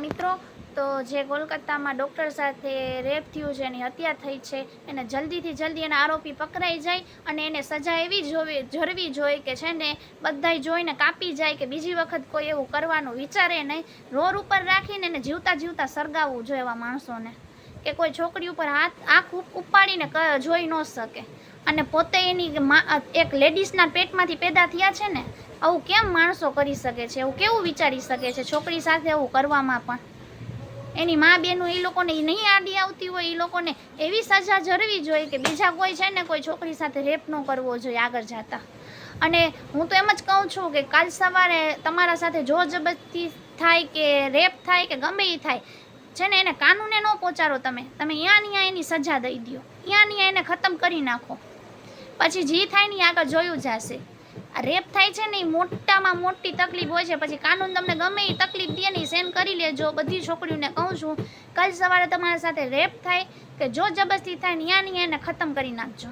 મિત્રો, તો જે કોલકાતામાં ડૉક્ટર સાથે રેપ થયું છે, એની હત્યા થઈ છે, એને જલ્દીથી જલ્દી એના આરોપી પકડાઈ જાય અને એને સજા એવી જરવી જોઈએ કે છે ને બધાય જોઈને કાપી જાય કે બીજી વખત કોઈ એવું કરવાનું વિચારે નહીં. રોડ ઉપર રાખીને એને જીવતા જીવતા સળગાવવું જોઈએ એવા માણસોને, કે કોઈ છોકરી ઉપર આંખ ઉપાડીને જોઈ ન શકે. અને પોતે એની એક લેડીઝના પેટમાંથી પેદા થયા છે ને, આવું કેમ માણસો કરી શકે છે? એવું કેવું વિચારી શકે છે છોકરી સાથે એવું કરવામાં? પણ એની મા બેનું એ લોકોને નહીં આડી આવતી હોય, એ લોકોને એવી સજા જરવી જોઈએ કે બીજા કોઈ છે ને કોઈ છોકરી સાથે રેપ ન કરવો જોઈએ આગળ જતા. અને હું તો એમ જ કહું છું કે કાલ સવારે તમારા સાથે જોર જબરદસ્તી થાય કે રેપ થાય કે ગમે એ થાય છે ને, એને કાનૂને ન પહોંચાડો. તમે અહીંયા એની સજા દઈ દો, અહીંયા એને ખતમ કરી નાખો. પછી જે થાય ને આગળ જોયું જશે. આ રેપ થાય છે ને એ મોટામાં મોટી તકલીફ હોય છે. પછી કાનૂન તમને ગમે એ તકલીફ દે ને એ સહન કરી લેજો. બધી છોકરીઓને કહું છું, કાલ સવારે તમારા સાથે રેપ થાય કે જો જબરદસ્તી થાય ને એને ખતમ કરી નાખજો.